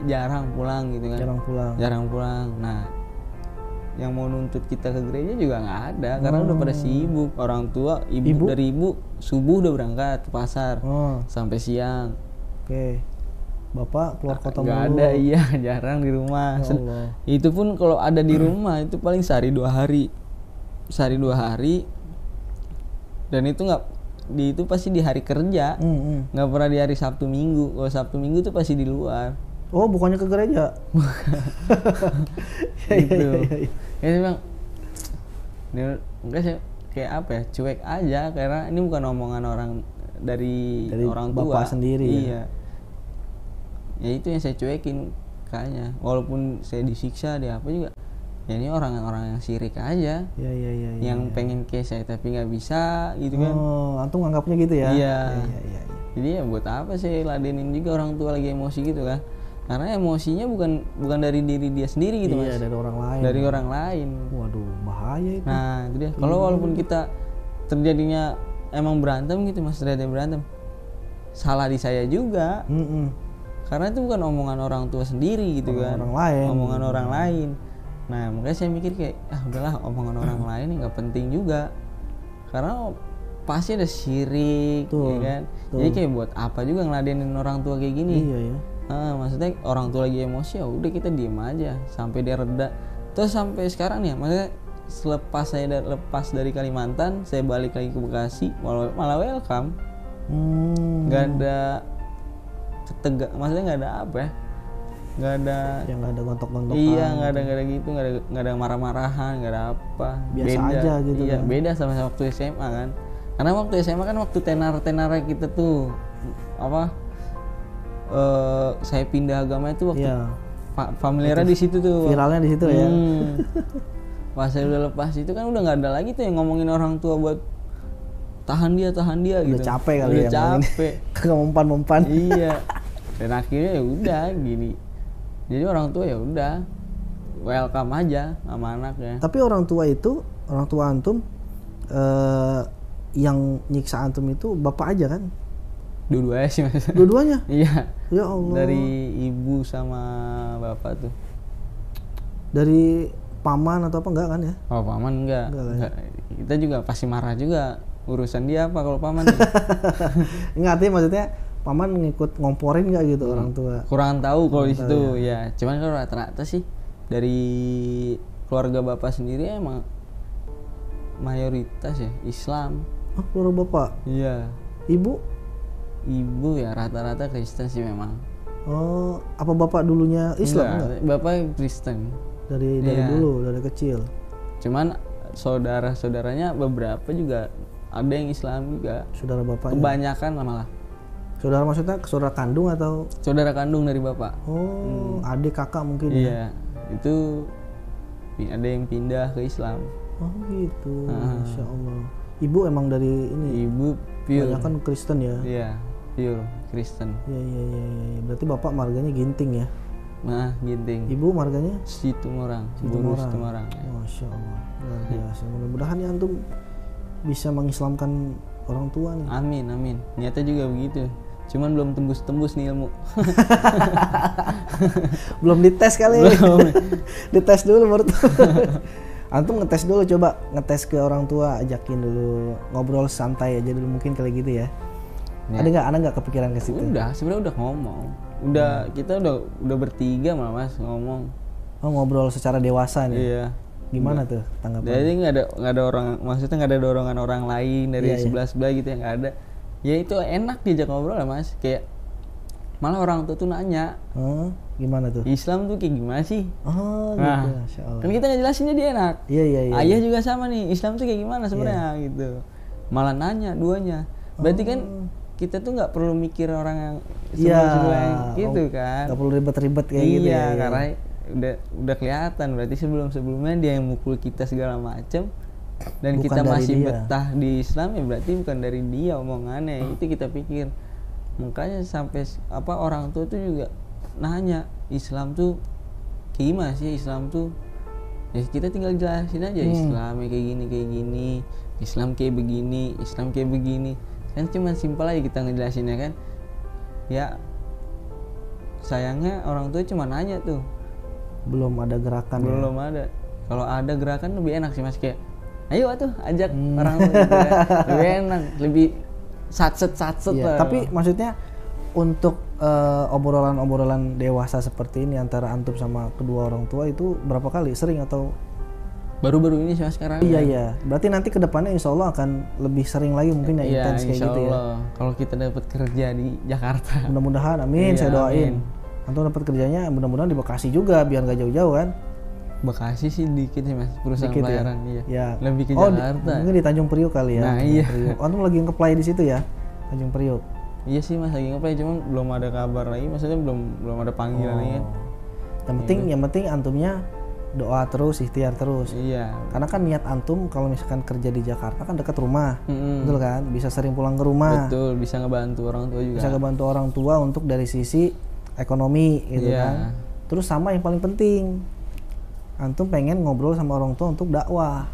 jarang pulang gitu kan. Jarang pulang. Nah, yang mau nuntut kita ke gereja juga nggak ada karena udah pada sibuk. Orang tua, ibu subuh udah berangkat ke pasar sampai siang. Oke. Bapak keluar kota mulu. Nggak ada, iya jarang di rumah. Itu pun kalau ada di rumah itu paling sehari 2 hari. Dan itu itu pasti di hari kerja, nggak pernah di hari Sabtu Minggu. Kalau Sabtu Minggu tuh pasti di luar. Oh, bukannya ke gereja? Gitu. Ya saya bilang, enggak saya kayak apa ya, cuek aja karena ini bukan omongan orang dari orang tua. Bapak sendiri. Iya. Ya itu yang saya cuekin kayaknya. Walaupun saya disiksa di apa juga. Ya ini orang-orang yang sirik aja. Iya. Yang pengen kayak saya tapi nggak bisa gitu kan. Oh, antum anggapnya gitu ya? Iya. Jadi ya buat apa sih ladenin juga orang tua lagi emosi gitu kan? Karena emosinya bukan dari diri dia sendiri gitu mas. Iya, dari orang lain. Dari orang lain. Waduh, bahaya itu. Nah, itu dia. Kalau walaupun kita terjadinya emang berantem gitu mas, terjadi berantem, salah di saya juga. Karena itu bukan omongan orang tua sendiri gitu kan. Omongan orang lain. Nah makanya saya mikir kayak udahlah omongan orang lain nggak penting juga karena pasti ada syirik ya kan. Jadi kayak buat apa juga ngeladenin orang tua kayak gini. Iya ya. Maksudnya orang tua lagi emosi ya udah kita diem aja sampai dia reda. Terus sampai sekarang nih maksudnya selepas saya lepas dari Kalimantan saya balik lagi ke Bekasi malah welcome. Nggak ada maksudnya nggak ada apa ya, nggak ada yang nggak ada gontok-gontokan. Iya, nggak ada gitu, nggak ada marah-marahan, nggak ada apa. Biasa beda aja gitu. Iya, kan? Beda sama waktu SMA kan. Karena waktu SMA kan waktu tenar kita tuh saya pindah agama itu waktu familiarnya di situ tuh. Viralnya di situ ya. Pas saya udah lepas itu kan udah nggak ada lagi tuh yang ngomongin orang tua buat tahan dia gitu. Udah capek kali udah capek. Kagak mempan. Iya. Dan akhirnya ya udah gini. Jadi orang tua ya udah welcome aja sama anaknya. Tapi orang tua antum yang nyiksa antum itu bapak aja kan? Dua-duanya sih mas. Dua-duanya? Iya. Ya Allah. Dari ibu sama bapak tuh. Dari paman atau apa enggak kan ya? Oh paman enggak. Kita juga pasti marah juga. Urusan dia apa kalau paman? Enggak, artinya maksudnya paman ngikut ngomporin nggak gitu orang tua? Kurang tahu kalau di situ ya. Cuman kalau rata-rata sih dari keluarga bapak sendiri emang mayoritas ya Islam. Oh, keluarga bapak? Iya. Ibu ya rata-rata Kristen sih memang. Oh, apa bapak dulunya Islam? Enggak? Bapak Kristen. Dari dulu, dari kecil. Cuman saudara-saudaranya beberapa juga ada yang Islam juga. Saudara bapaknya? Kebanyakan malah. Saudara maksudnya saudara kandung atau? Saudara kandung dari bapak. Oh, adik kakak mungkin ya? Iya, itu ada yang pindah ke Islam. Oh gitu, Masya Allah. Ibu emang dari ini? Ibu pure. Kan Kristen ya? Iya, pure Kristen. Iya. Berarti bapak marganya Ginting ya? Nah, Ginting. Ibu marganya? Situmorang. Situmorang. Ya. Masya Allah, luar biasa. Mudah-mudahan ya antum bisa mengislamkan orang tua nih. Amin. Niatnya juga begitu. Cuman belum tembus nih ilmu. Belum dites kali. Belum. Dites dulu baru tuh. Antum ngetes dulu, coba ngetes ke orang tua, ajakin dulu ngobrol santai aja dulu mungkin kayak gitu ya. Ada nggak kepikiran ke situ? Udah, sebenarnya udah ngomong. Kita udah bertiga malah Mas ngomong. Oh, ngobrol secara dewasa nih. Iya. Gimana tuh tanggapannya? Jadi nggak ada orang, maksudnya nggak ada dorongan orang lain dari sebelah gitu yang nggak ada. Ya itu enak diajak ngobrol lah Mas, kayak malah orang tua tuh nanya, gimana tuh? Islam tuh kayak gimana sih? Oh gitu, Masya Allah. Kan kita ngejelasinnya dia enak. Iya. Ayah juga sama nih, Islam tuh kayak gimana sebenarnya gitu. Malah nanya duanya. Berarti kan kita tuh nggak perlu mikir orang yang sebelah gitu kan. Nggak perlu ribet-ribet kayak gitu ya. Iya, karena udah kelihatan berarti sebelumnya dia yang mukul kita segala macem. Dan bukan kita masih betah di Islam ya berarti bukan dari dia omongannya. Itu kita pikir. Makanya sampai orang tua tuh juga nanya, Islam tuh kayak gimana sih? Islam tuh ya kita tinggal jelasin aja Islam kayak gini, Islam kayak begini, Islam kayak begini. Kan cuma simpel aja kita ngejelasinnya kan. Ya sayangnya orang tua cuma nanya tuh. Belum ada gerakan. Belum ada. Kalau ada gerakan lebih enak sih Mas, kayak ayo atuh ajak orang tua gitu ya. Lebih enak, lebih satset lah. Tapi maksudnya untuk obrolan-obrolan dewasa seperti ini antara antum sama kedua orang tua itu berapa kali? Sering atau baru-baru ini sih Mas sekarang? Iya. Berarti nanti kedepannya insya Allah akan lebih sering lagi mungkin ya intens kayak gitu ya. Kalau kita dapat kerja di Jakarta. Mudah-mudahan, amin. Saya doain. Antum dapat kerjanya mudah-mudahan di Bekasi juga biar nggak jauh-jauh kan? Bekasi sih dikit sih Mas, perusahaan dikit pelayaran ya? Lebih ke Jakarta. Mungkin di Tanjung Priok kali ya. Nah iya. Antum lagi nge-play di situ ya, Tanjung Priok. Iya sih Mas, lagi nge-play, cuman belum ada kabar lagi, maksudnya belum ada panggilan lagi. Yang penting antumnya doa terus, ikhtiar terus. Iya. Karena kan niat antum kalau misalkan kerja di Jakarta kan dekat rumah, betul kan? Bisa sering pulang ke rumah. Betul, bisa ngebantu orang tua juga. Bisa ngebantu orang tua untuk dari sisi ekonomi gitu kan. Terus sama yang paling penting, antum pengen ngobrol sama orang tua untuk dakwah,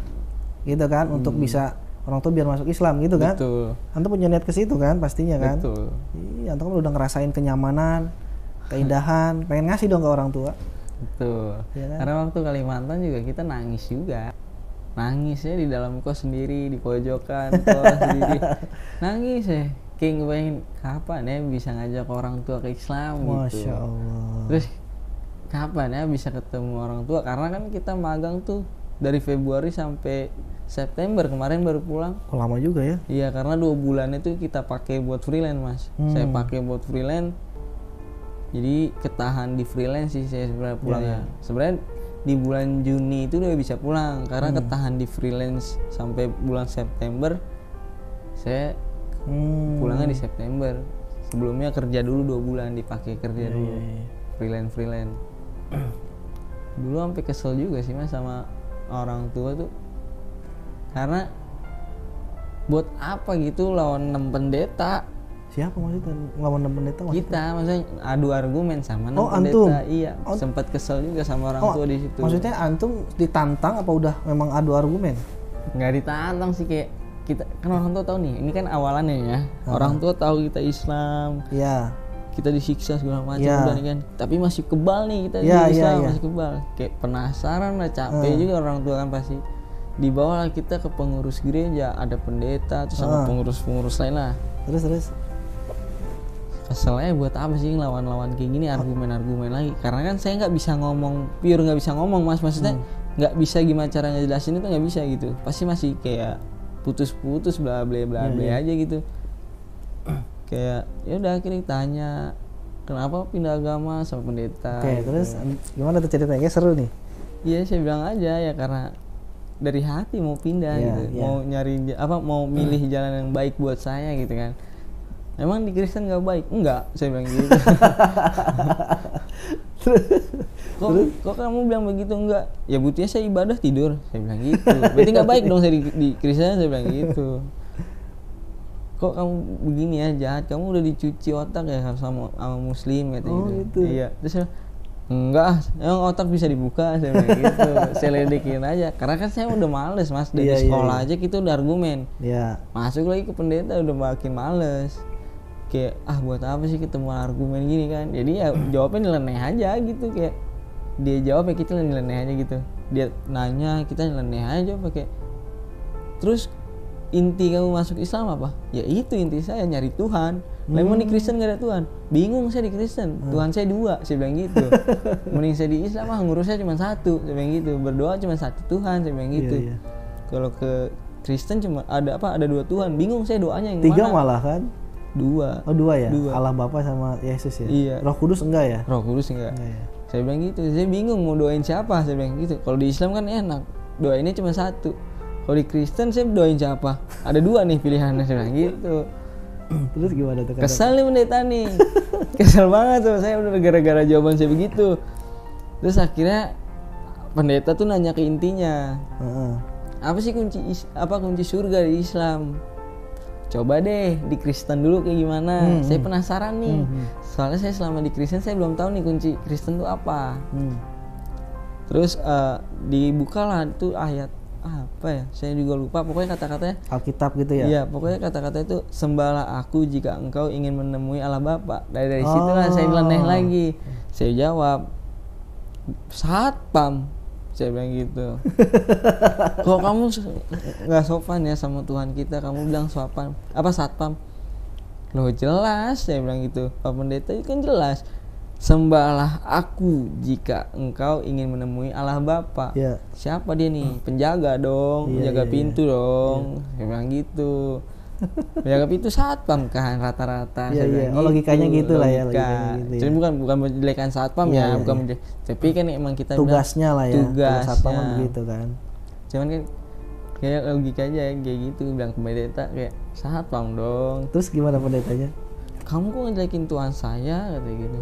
gitu kan? Untuk bisa orang tua biar masuk Islam gitu kan? Betul. Antum punya niat ke situ kan, pastinya kan? Betul. Iya, antum kan udah ngerasain kenyamanan, keindahan, pengen ngasih dong ke orang tua. Betul. Ya kan? Karena waktu Kalimantan juga kita nangis juga. Nangis ya di dalam kos sendiri, di pojokan kos sendiri. Nangis ya. Kayak ngebayangin kapan ya bisa ngajak orang tua ke Islam gitu. Masya Allah. Terus kapan ya bisa ketemu orang tua? Karena kan kita magang tuh dari Februari sampai September, kemarin baru pulang. Oh, lama juga ya? Iya, karena 2 bulan itu kita pakai buat freelance Mas. Saya pakai buat freelance. Jadi ketahan di freelance sih saya sebenarnya pulangnya. Sebenarnya di bulan Juni itu udah bisa pulang karena ketahan di freelance sampai bulan September. Saya pulangnya di September. Sebelumnya kerja dulu 2 bulan dipakai kerja dulu. Freelance. Dulu sampai kesel juga sih Mas sama orang tua tuh. Karena buat apa gitu lawan 6 pendeta? Siapa maksudnya lawan 6 pendeta? Kita maksudnya adu argumen sama 6 pendeta. Antum? Iya, sempat kesel juga sama orang tua di situ. Maksudnya antum ditantang apa udah memang adu argumen? Nggak ditantang sih, kayak kita kan orang tua tahu nih, ini kan awalannya ya. Orang tua tahu kita Islam. Iya. Kita disiksa segala macam udah nih kan. Tapi masih kebal nih kita di Islam, masih kebal. Kayak penasaran lah, capek juga orang tua kan pasti. Dibawa kita ke pengurus gereja, ada pendeta terus sama pengurus-pengurus lain lah. Terus keselnya buat apa sih ngelawan-lawan kayak gini, argumen-argumen lagi. Karena kan saya nggak bisa ngomong pure, nggak bisa ngomong Mas, maksudnya nggak bisa gimana caranya jelasin itu, nggak bisa gitu, pasti masih kayak putus-putus bla bla bla bla aja gitu. Kayak ya udah akhirnya tanya kenapa pindah agama sama pendeta. Oke, gitu. Terus gimana tuh ceritanya? Seru nih. Iya, saya bilang aja ya karena dari hati mau pindah gitu, mau nyari mau milih jalan yang baik buat saya gitu kan. Emang di Kristen nggak baik? Enggak, saya bilang gitu. kok kamu bilang begitu? Enggak, ya buktinya saya ibadah tidur, saya bilang gitu. Berarti nggak baik dong saya di Kristen, saya bilang gitu. Kok kamu begini ya, jahat, kamu udah dicuci otak ya sama muslim gitu. Iya, terus enggak, emang otak bisa dibuka, saya bilang gitu. Saya ledekin aja, karena kan saya udah males mas, dari sekolah aja kita udah argumen. Masuk lagi ke pendeta udah makin males. Kayak buat apa sih ketemu argumen gini kan. Jadi ya jawabnya nyeleneh aja gitu, kayak dia jawab ya kita nyeleneh aja gitu. Dia nanya kita nyeleneh aja pakai. Terus inti kamu masuk Islam apa? Ya itu inti saya nyari Tuhan. Lemon di Kristen gak ada Tuhan. Bingung saya di Kristen. Tuhan saya 2, saya bilang gitu. Mending saya di Islam ngurusnya cuma 1, saya bilang gitu. Berdoa cuma 1 Tuhan, saya bilang gitu. Kalau ke Kristen cuma ada 2 Tuhan. Bingung saya doanya yang 3 mana? malah kan? 2. Oh 2 ya? 2. Allah Bapa sama Yesus ya? Iya. Roh Kudus enggak ya? Roh Kudus enggak ya. Saya bilang gitu, saya bingung mau doain siapa, saya bilang gitu. Kalau di Islam kan enak, doainnya cuma 1. Kalau di Kristen saya doain siapa? Ada 2 nih pilihannya, saya bilang gitu. Terus gimana tuh? Kesal nih pendeta nih. Kesal banget tuh, saya udah gara-gara jawaban saya begitu. Terus akhirnya pendeta tuh nanya ke intinya. Apa sih kunci surga di Islam? Coba deh di Kristen dulu kayak gimana. Saya penasaran nih. Soalnya saya selama di Kristen saya belum tahu nih kunci Kristen itu apa. Terus dibukalah tuh ayat apa ya? Saya juga lupa. Pokoknya kata-katanya Alkitab gitu ya. Iya, pokoknya kata-kata itu sembahlah aku jika engkau ingin menemui Allah Bapa. Dari situlah saya nyeleneh lagi. Saya jawab satpam. Saya bilang gitu. Kok kamu nggak sopan ya sama Tuhan kita? Kamu bilang sopan satpam? Loh jelas, saya bilang gitu. Pak Pendeta itu kan jelas. Sembahlah aku jika engkau ingin menemui Allah Bapa. Siapa dia nih? Penjaga dong, penjaga pintu dong. Saya bilang gitu. Penjaga pintu satpam kan rata-rata. Logikanya gitu lah ya. Jadi bukan menjelekan satpam bukan tapi kan emang kita tugasnya lah ya. Tugasnya. Satpam kan begitu kan. Cuman kan kayak logikanya kayak gitu, bilang ke pendeta kayak satpam dong. Terus gimana pendetanya? Kamu kok ngejelekin Tuhan saya kata gitu.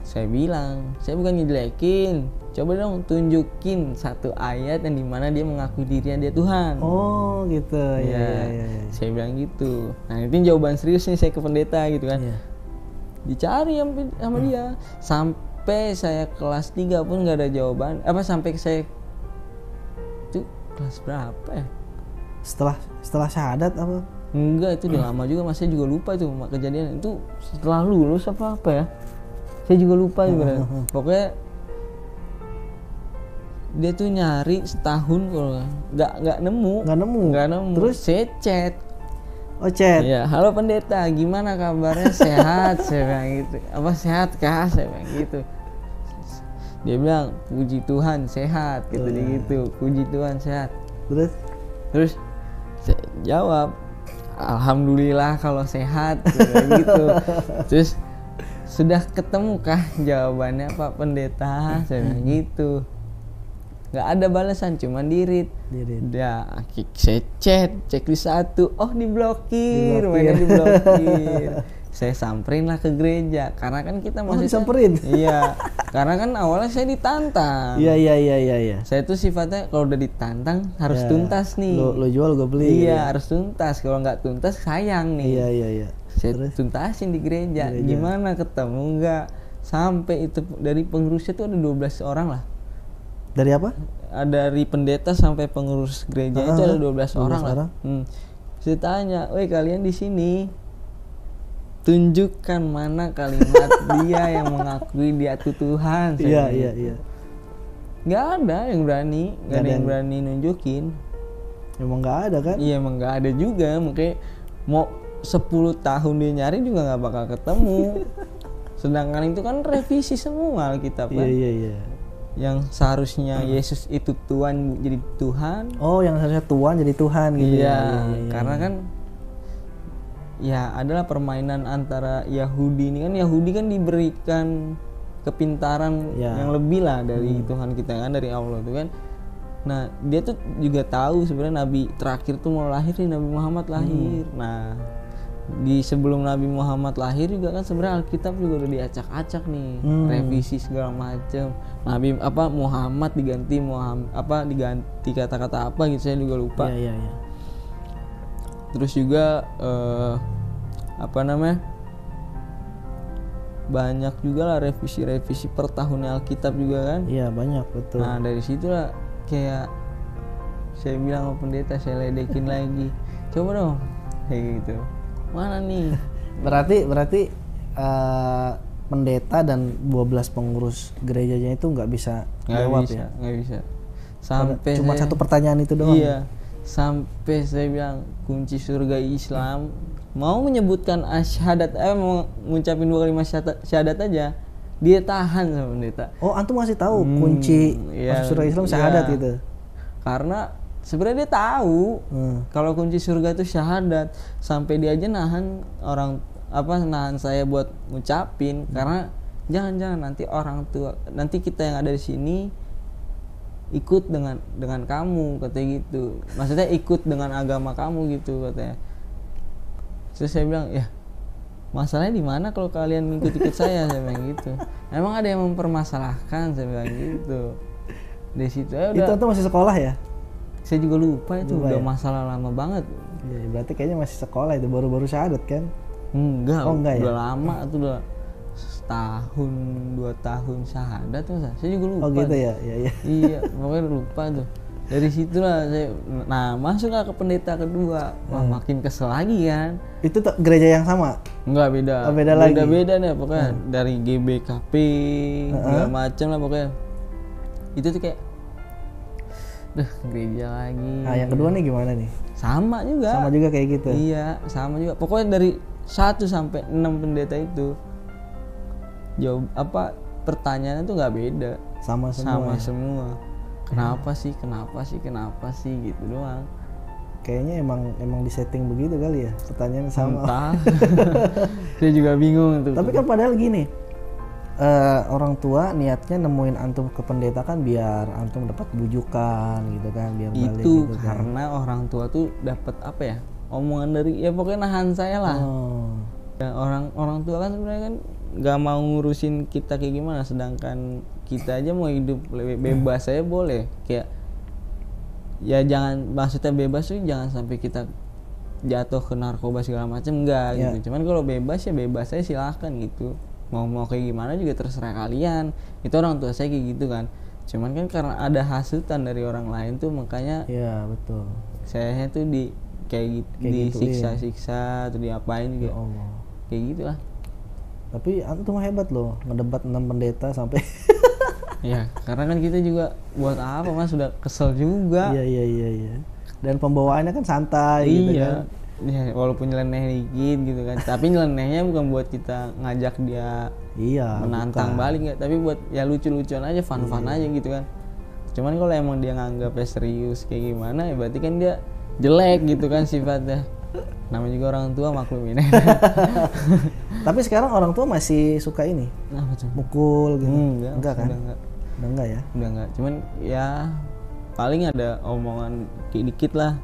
Saya bilang, saya bukan ngejelekin. Coba dong tunjukin 1 ayat yang dimana dia mengakui dirinya dia Tuhan. Oh gitu. Ya. Saya bilang gitu. Nah itu jawaban serius nih saya ke pendeta gitu kan. Dicari sama dia. Sampai saya kelas 3 pun gak ada jawaban. Sampai saya itu kelas berapa ya? Setelah syahadat apa? Enggak, itu udah lama juga, mas saya juga lupa itu kejadian itu setelah lulus apa ya? Saya juga lupa juga. Pokoknya dia tuh nyari setahun kalau nggak nemu. Terus saya chat. Chat. Ya, halo pendeta, gimana kabarnya? Sehat, saya bilang gitu. Sehat kah? Saya bilang gitu. Dia bilang puji Tuhan sehat gitu gitu. Puji Tuhan sehat. Terus saya jawab alhamdulillah kalau sehat gitu. Terus sudah ketemukah jawabannya Pak Pendeta? Saya bilang gitu. Nggak ada balasan, cuman dirit. Ya, saya checklist 1. Oh diblokir. Saya samperin lah ke gereja, karena kan kita masih disamperin. Iya, karena kan awalnya saya ditantang. Iya. Saya tuh sifatnya kalau udah ditantang harus tuntas nih. Lo jual gue beli. Iya, harus tuntas. Kalau nggak tuntas sayang nih. Iya. Saya tuntasin di gereja. Gimana ketemu nggak? Sampai itu dari pengurusnya tuh ada 12 orang lah. Dari apa? Dari pendeta sampai pengurus gereja itu ada 12 orang lah. Saya tanya, "Woi kalian di sini tunjukkan mana kalimat dia yang mengakui dia itu Tuhan." Iya. Nggak ada yang berani, nggak ada yang berani nunjukin. Emang nggak ada kan? Iya emang nggak ada juga, makanya mau 10 tahun dia nyari juga nggak bakal ketemu. Sedangkan itu kan revisi semua Alkitab kan. Iya. Yang seharusnya Yesus itu Tuhan jadi Tuhan. Oh, yang seharusnya Tuhan jadi Tuhan gitu. Iya. Karena kan ya adalah permainan antara Yahudi ini kan. Yahudi kan diberikan kepintaran yang lebih lah dari Tuhan kita kan, dari Allah itu kan. Nah dia tuh juga tahu sebenarnya nabi terakhir tuh mau lahir nih, Nabi Muhammad lahir. Nah di sebelum Nabi Muhammad lahir juga kan sebenarnya Alkitab juga udah diacak-acak nih, revisi segala macam. Nabi apa Muhammad diganti diganti kata-kata apa gitu, saya juga lupa. Iya. Terus juga banyak juga lah revisi per tahunnya Alkitab juga kan. Iya banyak, betul. Nah dari situ lah kayak saya bilang sama pendeta, saya ledekin lagi, coba dong kayak gitu, mana nih. berarti pendeta dan 12 pengurus gerejanya itu nggak bisa jawab ya? Nggak bisa. Sampai cuma satu pertanyaan itu doang. Iya. Sampai saya bilang kunci surga Islam, mau menyebutkan syahadat, mau ngucapin 2 kalimat syahadat aja, dia tahan sama pendeta. Oh, antum masih tahu kunci masuk surga Islam syahadat gitu? Karena sebenarnya dia tahu kalau kunci surga itu syahadat, sampai dia aja nahan saya buat ngucapin, karena jangan nanti orang tua, nanti kita yang ada di sini ikut dengan kamu, katanya gitu. Maksudnya ikut dengan agama kamu gitu katanya. Terus saya bilang, ya masalahnya di mana kalau kalian ikut saya bilang gitu. Emang ada yang mempermasalahkan, saya bilang gitu. Di situ udah. Itu tuh masih sekolah ya? Saya juga lupa itu, udah masalah lama banget. Iya, berarti kayaknya masih sekolah itu, baru-baru syahadat kan? Enggak, enggak udah ya? lama itu, udah setahun 2 tahun syahadat masa. Saya juga lupa. Oh gitu ya? Iya. Iya, pokoknya lupa tuh. Dari situlah saya, masuklah ke pendeta kedua. Wah, makin kesel lagi kan. Itu gereja yang sama? Enggak, beda. Oh, beda lagi. Beda nih pokoknya. Dari GBKP segala macam lah pokoknya. Itu tuh kayak gereja lagi. Nah, yang kedua nih gimana nih? Sama juga. Sama juga kayak gitu. Iya, sama juga. Pokoknya dari 1 sampai 6 pendeta itu pertanyaannya tuh nggak beda. Sama semua. Semua. Kenapa sih gitu doang. Kayaknya emang disetting begitu kali ya, pertanyaannya sama. Entah. Saya juga bingung tuh. Tapi kan padahal gini, orang tua niatnya nemuin antum ke pendeta kan biar antum dapat bujukan gitu kan, biar balik itu gitu kan. Karena orang tua tuh dapat omongan dari pokoknya nahan saya lah. Ya, orang tua kan sebenarnya kan nggak mau ngurusin kita kayak gimana, sedangkan kita aja mau hidup bebas saya boleh, kayak ya maksudnya bebas tuh jangan sampai kita jatuh ke narkoba segala macam, enggak gitu. Cuman kalau bebas ya bebas saya silahkan gitu, mau kayak gimana juga terserah kalian. Itu orang tua saya kayak gitu kan. Cuman kan karena ada hasutan dari orang lain tuh, makanya iya betul, saya tuh kayak disiksa-siksa atau diapain juga. Ya Allah. Kayak gitulah. Tapi antum hebat loh, ngedebat 6 pendeta sampai ya karena kan kita juga buat apa mas, sudah kesel juga. Iya. Dan pembawaannya kan santai gitu kan. Ya, walaupun nyeleneh dikit gitu kan, tapi nyelenehnya bukan buat kita ngajak dia menantang balik nggak, tapi buat ya lucu-lucuan aja, fun-fun aja gitu kan. Cuman kalau emang dia nganggapnya serius kayak gimana ya berarti kan dia jelek gitu kan sifatnya. Namanya juga orang tua, maklumin. Tapi sekarang orang tua masih suka ini, mukul gitu? Enggak kan? Udah enggak ya? Udah enggak, cuman ya paling ada omongan dikit lah,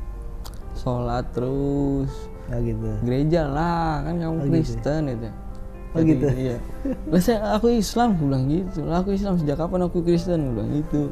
sholat terus, gitu. Gereja lah, kan kamu Kristen gitu. Gitu. Iya. Lah aku Islam, aku bilang gitu. Lah aku Islam, sejak kapan aku Kristen, aku bilang gitu.